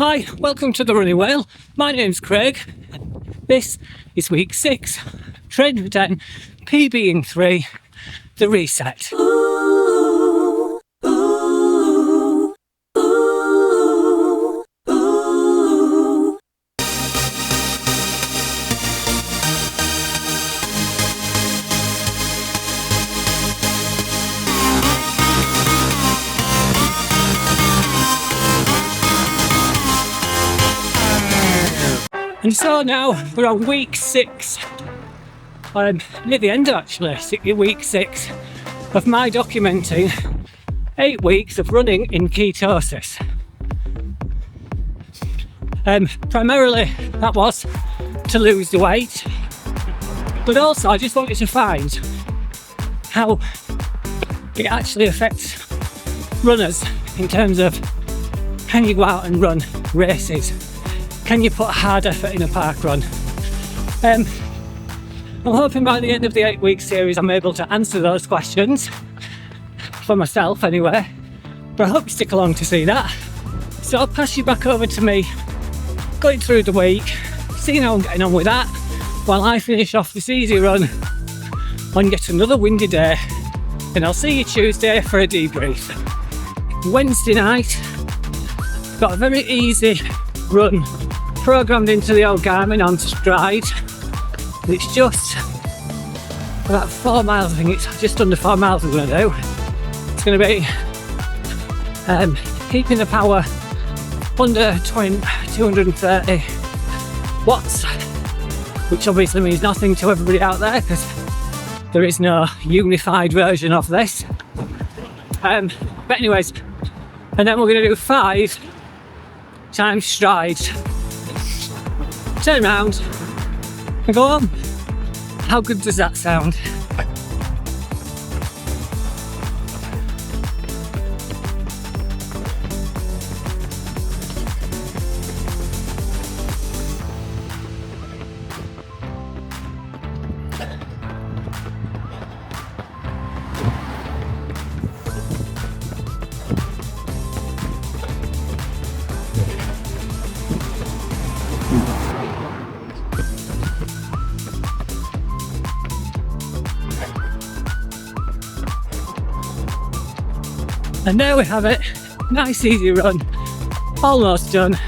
Hi, welcome to the Running Whale. My name's Craig. This is week 6, training for 10, PB in 3, the reset. And so now we're on week 6. I'm near the end actually, week 6 of my documenting 8 weeks of running in ketosis. Primarily that was to lose the weight, but also I just wanted to find how it actually affects runners in terms of, can you go out and run races? Can you put hard effort in a park run? I'm hoping by the end of the 8-week series I'm able to answer those questions for myself anyway, but I hope you stick along to see that. So I'll pass you back over to me going through the week, seeing how I'm getting on with that while I finish off this easy run on yet another windy day, and I'll see you Tuesday for a debrief. Wednesday night, got a very easy run programmed into the old Garmin on Stride. It's just about 4 miles, I think it's just under 4 miles I'm going to do. It's going to be keeping the power under 230 watts, which obviously means nothing to everybody out there because there is no unified version of this. But anyways, and then we're going to do 5 times strides. Turn around and go on. How good does that sound? And there we have it, nice easy run, almost done.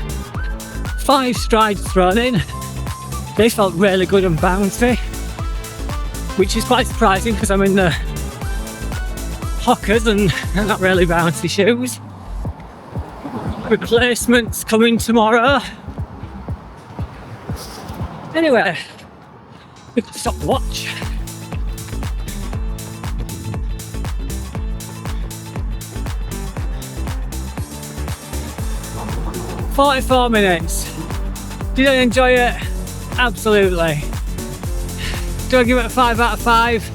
5 strides thrown in. They felt really good and bouncy, which is quite surprising because I'm in the Hockers and not really bouncy shoes. Replacements coming tomorrow. Anyway, we could stop the watch. "44 minutes. Did I enjoy it? Absolutely. Do I give it a 5 out of 5?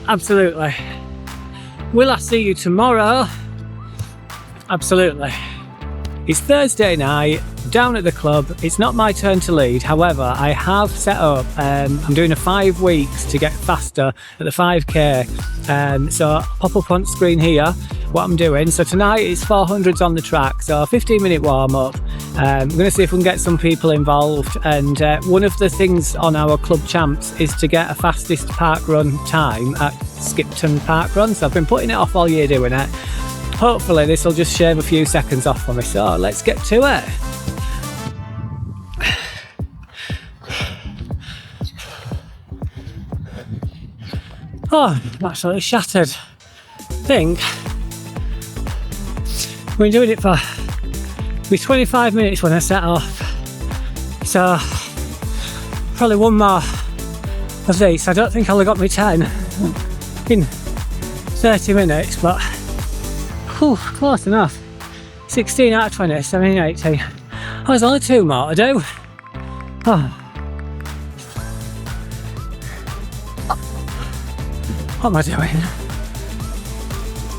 Absolutely. Will I see you tomorrow? Absolutely. It's Thursday night, down at the club. It's not my turn to lead. However, I have set up, I'm doing a 5 weeks to get faster at the 5k. So I'll pop up on screen here what I'm doing. So tonight it's 400s on the track, so a 15-minute warm-up. I'm going to see if we can get some people involved, and one of the things on our club champs is to get a fastest park run time at Skipton Park Run. So I've been putting it off all year doing it. Hopefully this will just shave a few seconds off for me, so let's get to it. Oh, I'm absolutely shattered. I think we've been doing it for 25 minutes when I set off, so probably one more of these. I don't think I'll have got me 10 in 30 minutes, but close enough. 16 out of 20, 17, 18. Oh, there's only 2 more to do. Oh. What am I doing?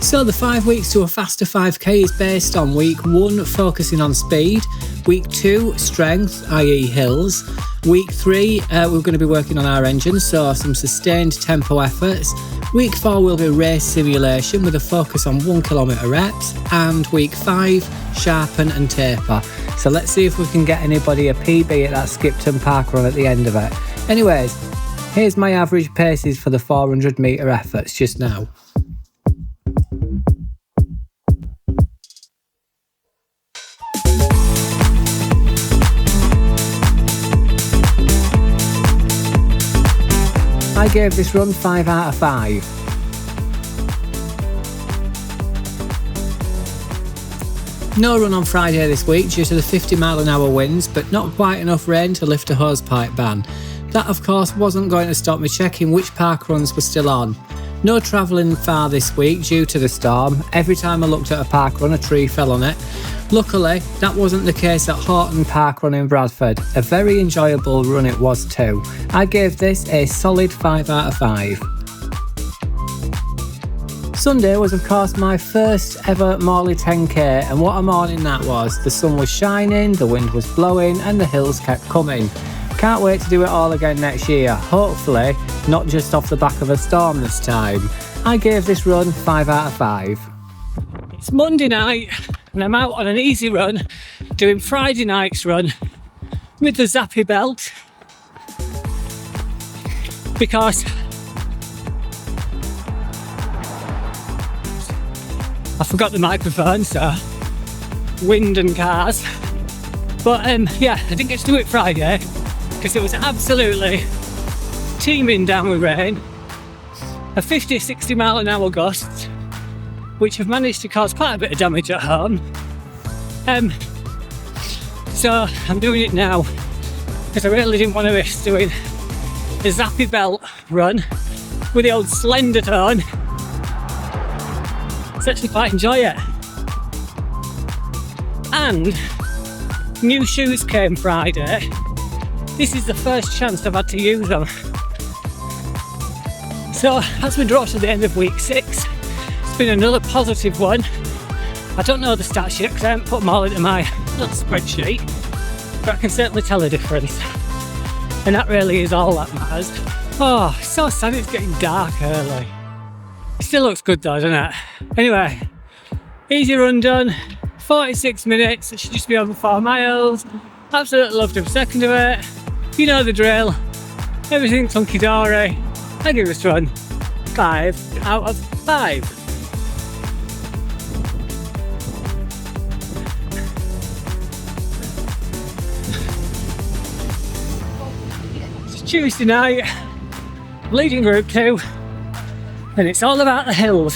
So the 5 weeks to a faster 5k is based on week 1 focusing on speed, week 2 strength, i.e. hills, week 3 we're going to be working on our engine, so some sustained tempo efforts, Week 4 will be race simulation with a focus on 1 kilometre reps, and week 5, sharpen and taper. So let's see if we can get anybody a PB at that Skipton Park run at the end of it. Anyways, here's my average paces for the 400 metre efforts just now. I gave this run 5 out of 5. No run on Friday this week due to the 50-mile-an-hour winds, but not quite enough rain to lift a hosepipe ban. That of course wasn't going to stop me checking which park runs were still on. No travelling far this week due to the storm. Every time I looked at a park run, a tree fell on it. Luckily, that wasn't the case at Horton Park Run in Bradford. A very enjoyable run it was too. I gave this a solid 5 out of 5. Sunday was of course my first ever Morley 10k, and what a morning that was. The sun was shining, the wind was blowing and the hills kept coming. Can't wait to do it all again next year, hopefully not just off the back of a storm this time. I gave this run 5 out of 5. It's Monday night and I'm out on an easy run doing Friday night's run with the Zappy belt because I forgot the microphone, so wind and cars. But yeah, I didn't get to do it Friday because it was absolutely teeming down with rain. A 50-60 mile an hour gusts, which have managed to cause quite a bit of damage at home. So I'm doing it now because I really didn't want to risk doing the Zappy belt run with the old slender tone. I actually quite enjoy it. And new shoes came Friday. This is the first chance I've had to use them. So as we draw to the end of week 6, it's been another positive one. I don't know the stats yet because I haven't put them all into my little spreadsheet, but I can certainly tell the difference. And that really is all that matters. Oh, so sad it's getting dark early. It still looks good though, doesn't it? Anyway, easy run done, 46 minutes, it should just be over 4 miles. Absolutely loved every second of it. You know the drill, everything's hunky-dory. I give this run 5 out of 5. It's Tuesday night, leading group 2. And it's all about the hills.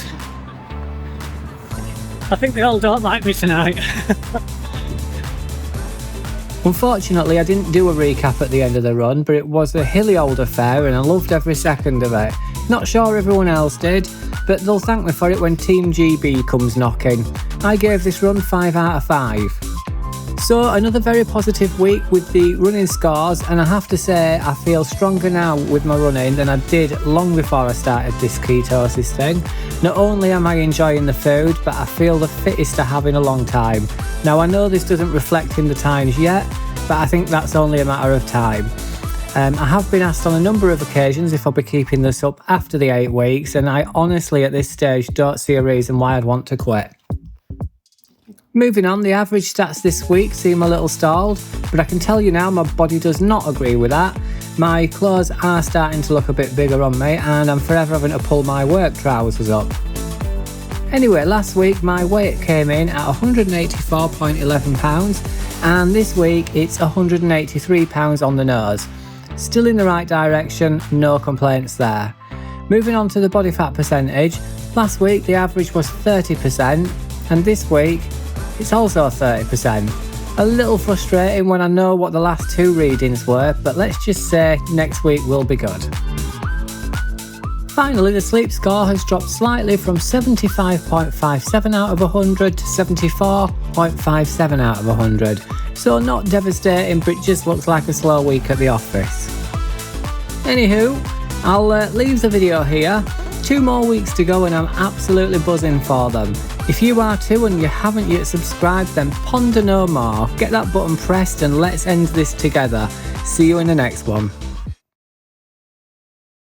I think they all don't like me tonight. Unfortunately, I didn't do a recap at the end of the run, but it was a hilly old affair and I loved every second of it. Not sure everyone else did, but they'll thank me for it when Team GB comes knocking. I gave this run 5 out of 5. So another very positive week with the running scores, and I have to say I feel stronger now with my running than I did long before I started this ketosis thing. Not only am I enjoying the food, but I feel the fittest I have in a long time. Now I know this doesn't reflect in the times yet, but I think that's only a matter of time. I have been asked on a number of occasions if I'll be keeping this up after the 8 weeks, and I honestly at this stage don't see a reason why I'd want to quit. Moving on, the average stats this week seem a little stalled, but I can tell you now my body does not agree with that. My clothes are starting to look a bit bigger on me and I'm forever having to pull my work trousers up. Anyway, last week my weight came in at £184.11 and this week it's £183 on the nose. Still in the right direction, no complaints there. Moving on to the body fat percentage, last week the average was 30% and this week it's also 30%. A little frustrating when I know what the last 2 readings were, but let's just say next week will be good. Finally, the sleep score has dropped slightly from 75.57 out of 100 to 74.57 out of 100. So not devastating, but it just looks like a slow week at the office. Anywho, I'll leave the video here. 2 more weeks to go and I'm absolutely buzzing for them. If you are too and you haven't yet subscribed, then ponder no more. Get that button pressed and let's end this together. See you in the next one.